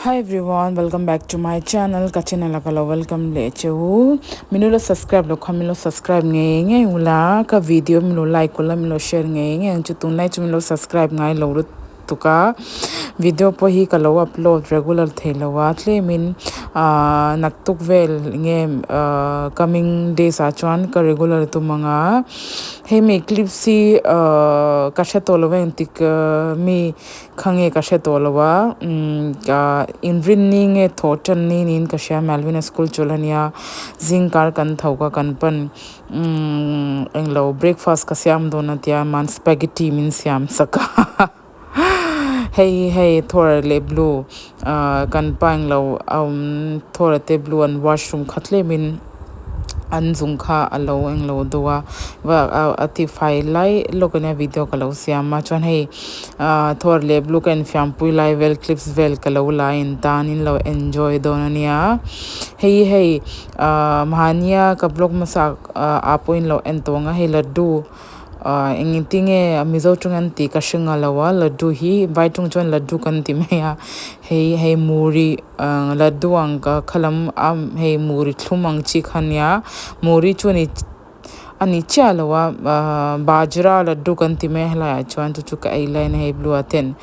Hi everyone, welcome back to my channel. Kachina lakalo welcome le chu. Minulo subscribe lo khamilo subscribe nge ula ka video milo like ko la milo share nge chu tunai chu milo subscribe ngai lo ru tuka video po hi kalo upload regular thelawa tle min naktuk vel nge coming days a chuan ka regular tu manga he me clip si ka shetolowa tik mi khange ka shetolowa ka inrin nge thotan nin ka sha Melvin school cholania zingkar kan thauka kan pan englo breakfast ka siam dona tia man spaghetti min siam saka hey Thor Leh blue kan pang lo Thor te blue and washroom khatle min an zungkha alo englo dowa wa ati fai lai lokane video kalo siam ma chon hey Thor Leh blue kan fiam pui lai vel clips vel kalo line tan in lo enjoy donania hey mahania ka blog masak apoin lo entonga hey laddu anything Mizo tungan ti kashinga lawa laddu hi vai tung chon laddu kan ti meya hey muri laddu angka khalam hey muri thlumang chi khanya muri chuni ani chalawa bajra laddu kan ti me hla chuan chu ka ai line hey blue aten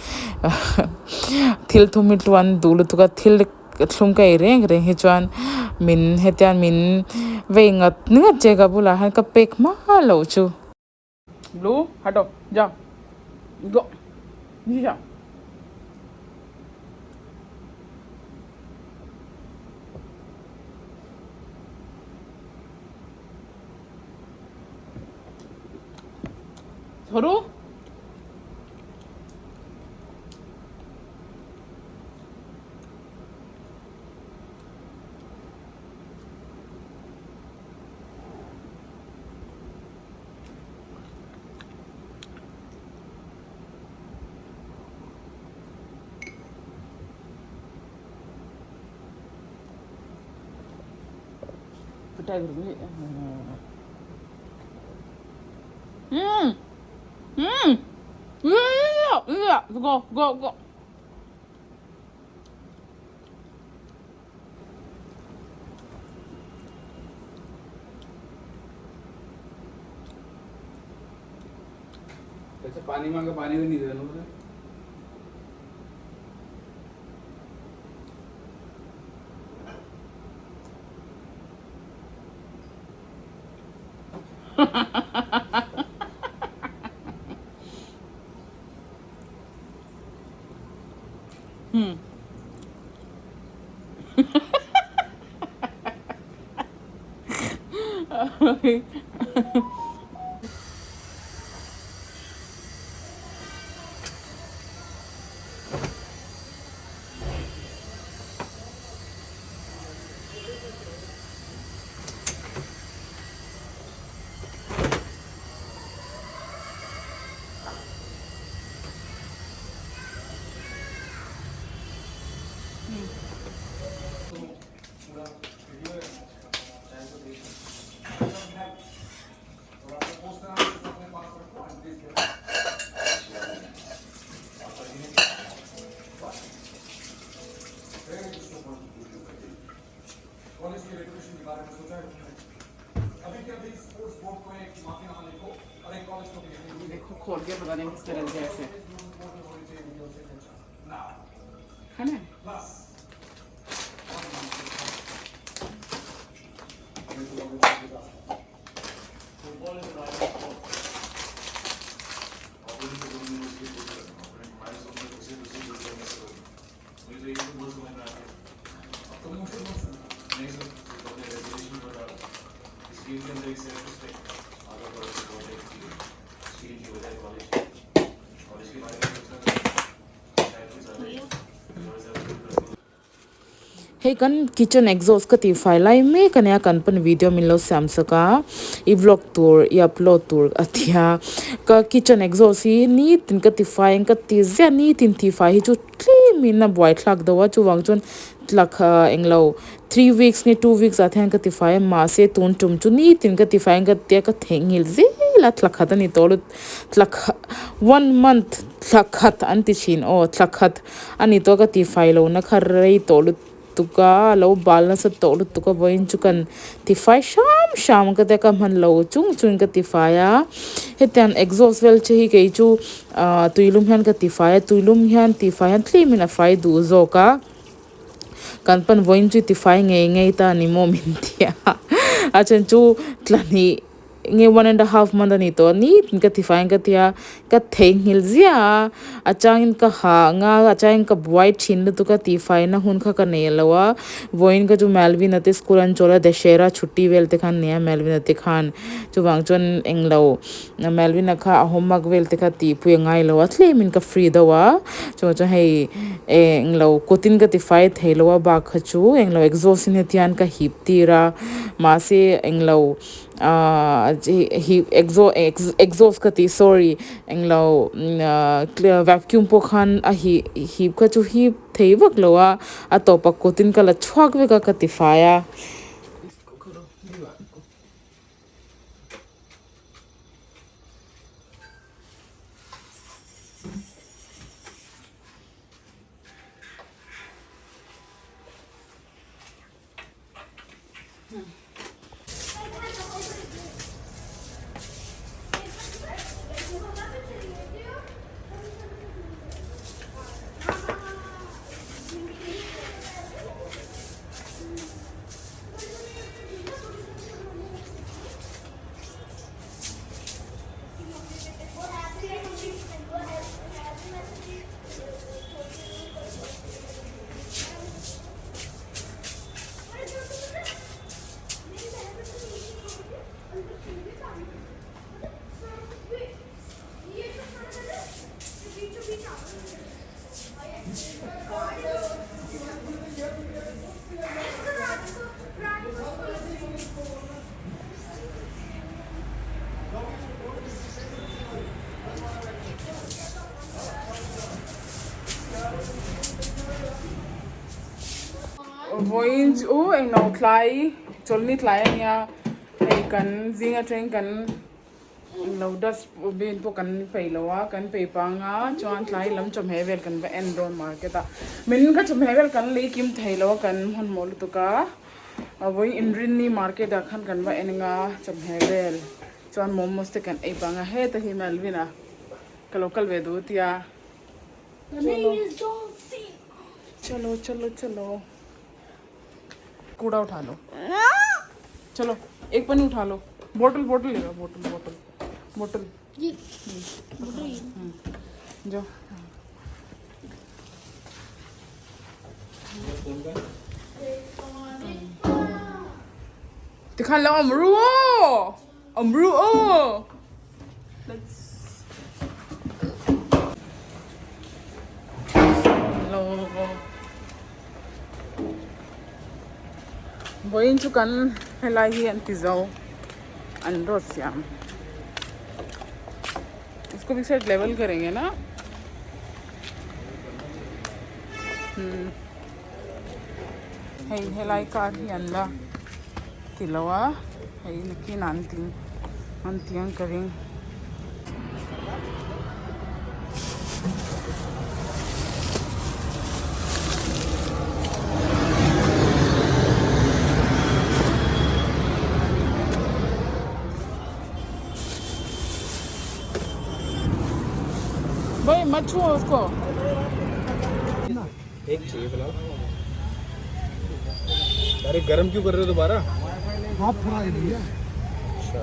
thil thumit wan dulu tuka thil thlum kai reng he chuan min hetian min veingat ninga chega bula han ka pek ma lo chu Blue, hado, ja, go, ja. 서로? Tiger. Yeah. Go. अच्छा पानी मांगा पानी भी नहीं देना उसे देखो खोल के पता नहीं किस तरह से ऐसे खाना है Hey kan kitchen exhaust ka ti file me kan ya kan pan video min lo samsaka I vlog tour I upload tour atia ka kitchen exhaust hi ni tin ka ti file ka ti zia ni tin ti file hi chu clean min na boy thlak dawa chuwang chun tlak englo 3 weeks ni 2 weeks athen ka tifai ma se tun tum chu ni tin ka tifai ka te ka thengil zi la tlak khat ani tolu tlak 1 month tlak khat anti chin o tlak khat ani to ka tifai lo na khar rei tolu tuka lo balna sa tolu tuka voin chukan tifai sham ka te ka man lo chung chung ka tifaya hetian exhaust well che hi ke chu tuilum hian ka tifaya tuilum hian tifaya tlimina fai du zo ka kan pan voin chu tifai ngei ta ni mo min tia achen chu tlani nge 1.5 month ani to ni ka tifai ka tia ka thengil zia achangin ka ha nga achangin ka white chin tu ka tifai na hun kha ka ne lawa voin ka ju Melvin ate school an chola deshera chutti vel te khan ne Melvin ate khan chu wangchon englo na Melvin kha homework vel te kha ti pu ngai lawa thle min ka free dawa cho cho hei englo kotin ka tifai theilawa ba khachu englo exhaust ne tian ka hip tira ma se englo he exhaust ka ti sorry englo vacuum po khan a hi ka chu hi theibak lowa atopa kotin kala chhuak ve ka tifaya voin chu englo thlai cholni thlai ania hei kan zinga train kan englo das bin po kan peilowa kan peipanga chuan thlai lam chom hevel kan ba endon market a min ka chom hevel kan le kim thailo kan hon mol tuka voi inrin ni market a khan kan ba enga chom hevel chuan momos te kan ei panga he ta hi Melvin a ka local ve du tia चलो चलो चलो कूड़ा उठा लो चलो एक पन्नी उठा लो बोतल बोतल ले लो बोतल बोतल बोतल जाओ दिखा लो Amru voin chu kan helai hi an tizo an rosiam इसको भी सेट लेवल करेंगे ना hey helai kar hi anla tilawa hey nakin antiang karing भाई मत छुओ उसको एक चाहिए फिलहाल अरे गरम क्यों कर रहे हो दोबारा हाफ फ्राई भैया अच्छा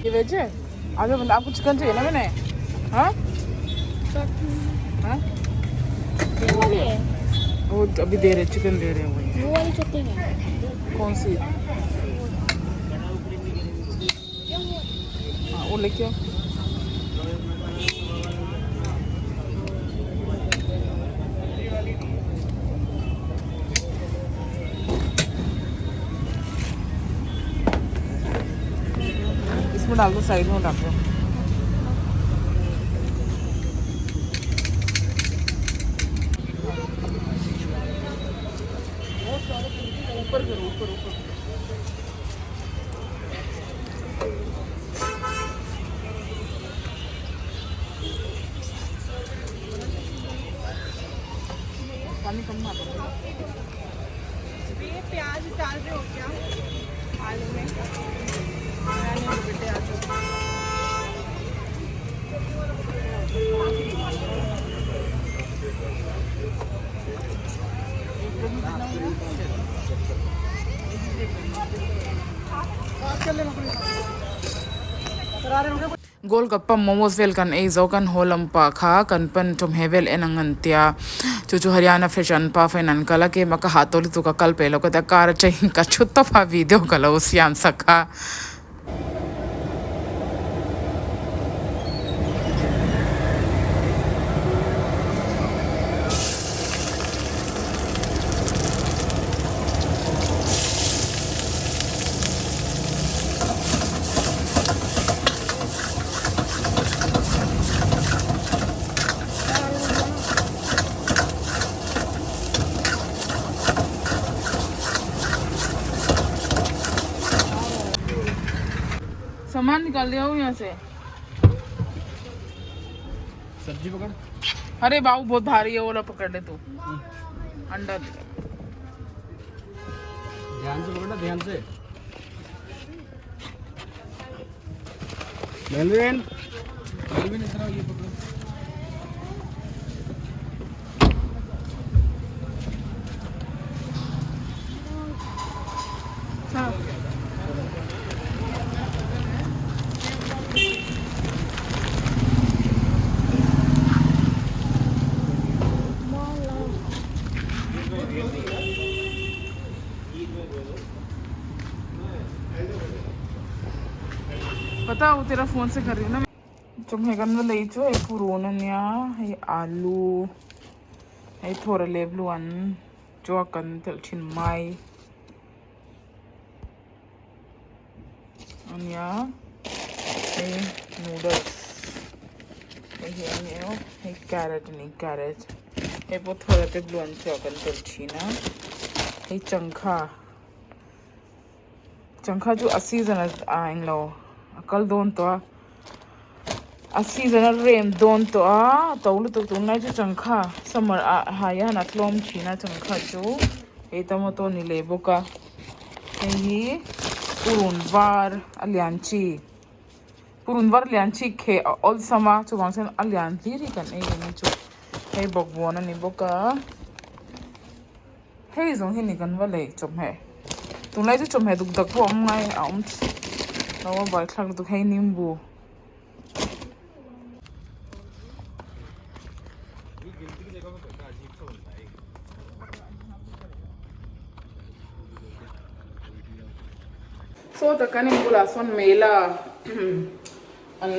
ये वेज है आगे बंदा आपको चिकन चाहिए ना मैंने हाँ हाँ वो अभी दे रहे चिकन दे रहे हैं वो वाली चटनी है कौन सी हाँ वो लेके आओ इसमें डाल दो साइड में डाल दो पानी कम ना ये प्याज डाल रहे हो क्या आलू में? मैंने बेटे आज Golgappa momos vel kan eizo kan holam pa kha kan pan tum hevel enangan tia chu Haryana fashion pa fainan kala ke maka hatoli tu ka kal pelo ka ta kar chahin ka chutta pa video kala usiam sakha सामान निकाल लिया हूँ यहाँ से सब्जी पकड़ अरे बाबू बहुत भारी है वो वाला पकड़ ले तू अंडा ध्यान से पकड़ना ध्यान से मेलविन मेलविन इस तरह ये पकड़ो हाँ पता वो तेरा फोन से कर रही हूँ ना तुम्हें करना ले जो एक पुरोना निया है आलू है थोड़ा लेबलू अन जो अकन तेल छिन माई अनिया है नूडल्स है कैरेट नहीं कैरेट है वो थोड़ा तेल अन जो अकन तेल छिना है चंखा चंखा जो 80 जन आएंगे लो कल दोन तो असी जना रेम दोन तो तौलु तो तुमना जो चंखा समर हाया नतलोम छीना चंखा जो ए तमो तो निले बोका ही पुरुनवार अलियांची खे ऑल समा जो वांगसन अलियांची री कन ए नि जो हे बगवोना नि बोका हे जों हे नि कन वाले चम है तुमना जो चम है दुक दक वो अमंगाई आम Nawa ba khlag du khai nimbu so the kaning bula son mela an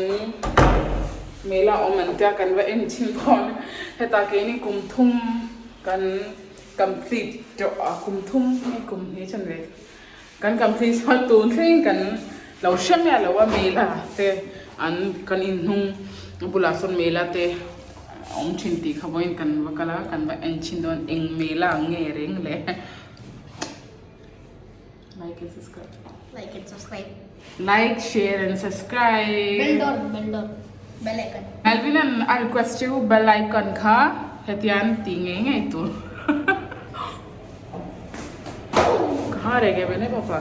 mela omanta kan wa en chin kon heta ke ni kum thum kan complete jo kum thum ni kum he chan ve kan complete so tun thing kanเราเชื่อแม่เราว่าเมล่าแต่อันกันอินนุ่งบุลาส่วนเมล่าแต่องชินตีเขาบอกกันว่ากันละกันว่าเอ็นชินโดนเอ็งเมล่าเงี้ยเร่งเลย like and subscribe like share and subscribe bell icon Melvin and I request you bell icon ka hetian tinge ngay tu कहाँ रह गए मैंने पापा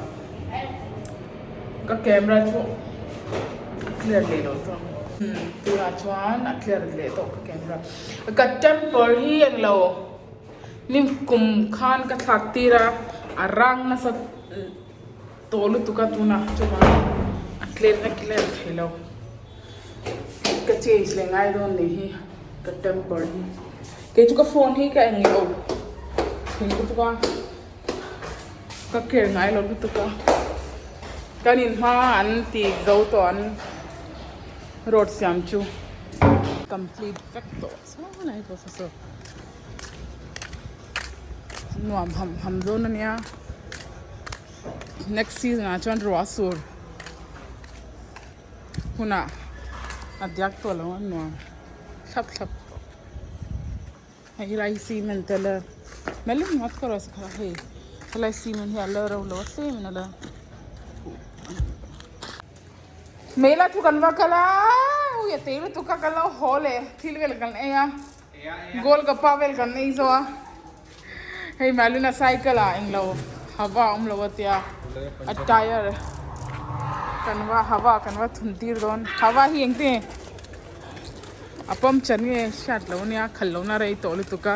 का camera जो clear ले लो तो पूरा चवान क्लियर ले तो कैमरा का टेम्पर ही यंग लो निम कुम खान का थातीरा अरंग ना सब तोलु तुका तुना चवान क्लियर खेलो का चेंज लेंगे आई डोंट नहीं का टेम्पर ही के चुका फोन ही का यंग लो हिंदू तुका का केर नाइ लो तुका kanin ha an ti zo to an road siam chu complete facto so nai ko so nuam ham zo na nia next season a chan ro asur huna adyak to lo nuam khap hai rai si men tela melin mat karo sa hai rai si men hi ala ro lo se men ala Mela tu kan wakala, ya telu tu kakala hole, thil vel kan ea, gol gappa vel kan ei zoa, hey Melvin a cycle ing lo hawa lo tia a tire kanwa hawa kanwa thuntir don hawa hi engte apam chanie shat lo nia khallo na rei tole tuka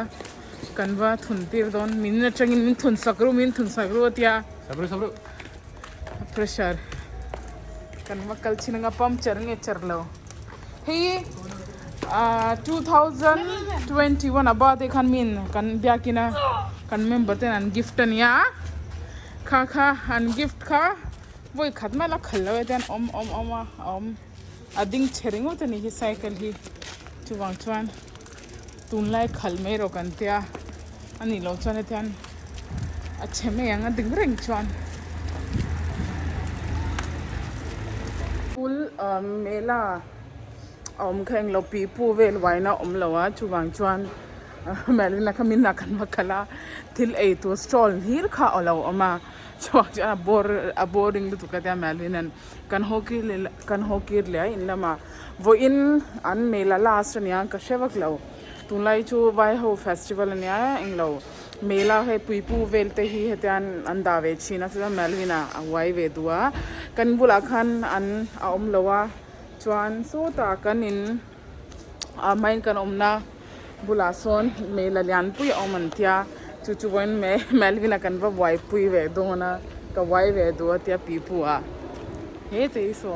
kanwa thuntir don min na changin min thun sakru tia Sabru. pressure kanwa kalchinanga pump charnge charlo hey 2021 about they can mean kan biakina kan member ten an gift an ya kha an gift kha voi khatma la khallo ten om ading cheringo ten hi cycle hi chuwang chuan tun lai khalme ro kan tia ani lo chuan ten a cheme yang a ding reng chuan full mela kheng lo pi pu vel waina lo wa chuwang chuan Melvin na kami na kan makala til a to stall hir kha olo ama chuwang boring tu ka ta Melvin an kan hoki le in lama vawiin an mela last nia ka shewak lo tunlai chu vai ho festival nia englo mela he pui pu vel te hi hetan anda ve china sa Melvin a wai ve duwa kan bula khan an lowa chuan so ta kanin main kan omna bulason mela lian pui oman tia chu wen Melvin kan va wai pui ve dona ka wai ve do tia pi pu a he te so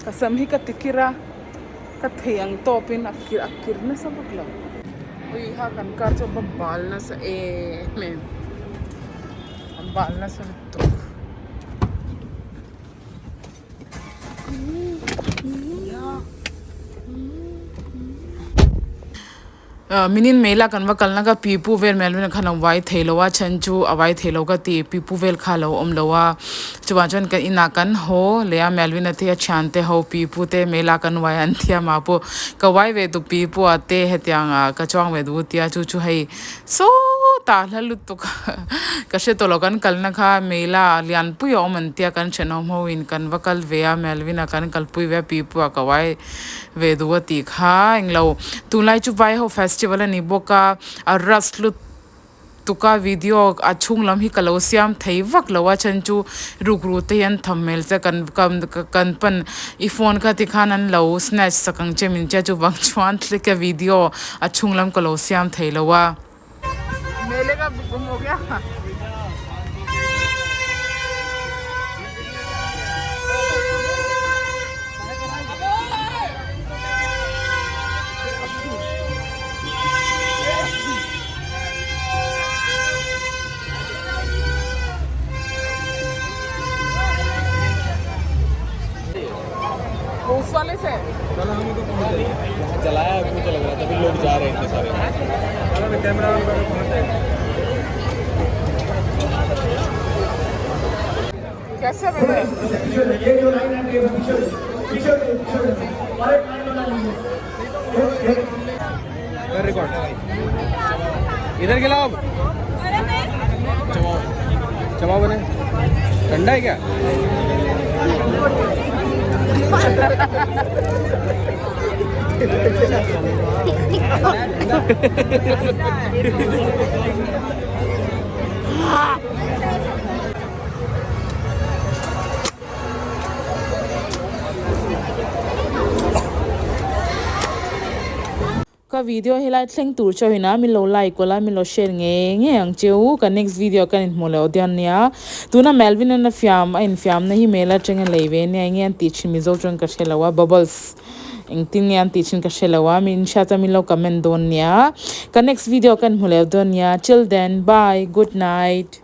kasam hi ka tikira ka theyang topin akir na sa bakla ui ha kan ka cho bal na sa men bal na sa to minin mela kan wa kalna ka pipu vel Melvin khanam wai theilowa chanchu awai theilo ka ti pipu vel khalo omlowa chuwa jon ka ina kan ho leya Melvin a the chante ho pipu te mela kan wai an thia ma po ka wai ve tu pipu ate hetyang ka chawng ve du tia chu hei so ta hlu tu ka she to logan kalna kha mela lian pu yo man tia kan chenom ho in kan wakal veya Melvin kan kalpui ve pipu ka wai ve du ti kha englo tunlai chu vai ho festival ani boka a raslu tuka video achung lam hi kalosiam theivak lawa chanchu rukru te yan thammel cha kan pan I phone ka ti khanan lo snatch sakang chemin cha chu wang chuan click a video achung lam kalosiam theilawa mele ka bum ho gaya वाले से चलो हम तो पहुंच गए यहाँ चलाया मुझे लग रहा था अभी लोग जा रहे हैं इतने सारे चलो मैं कैमरा ऑन करके पहुंच जाएगा कैसे बने ये जो लाइन है पीछे और एक लाइन बना लीजिए रिकॉर्ड इधर के लाओ चबाओ बने ठंडा है क्या ka video helai thleng tur cho hina mi lo like kola mi lo share nge ang cheu ka next video kan in mole odian nia tuna Melvin na fiam in fiam na hi mela cheng leive ne nge ti chin Mizo chang ka shelawa bubbles eng tin nge ti chin ka shelawa min sha ta mi lo comment don nia ka next video kan mole odian nia till then bye good night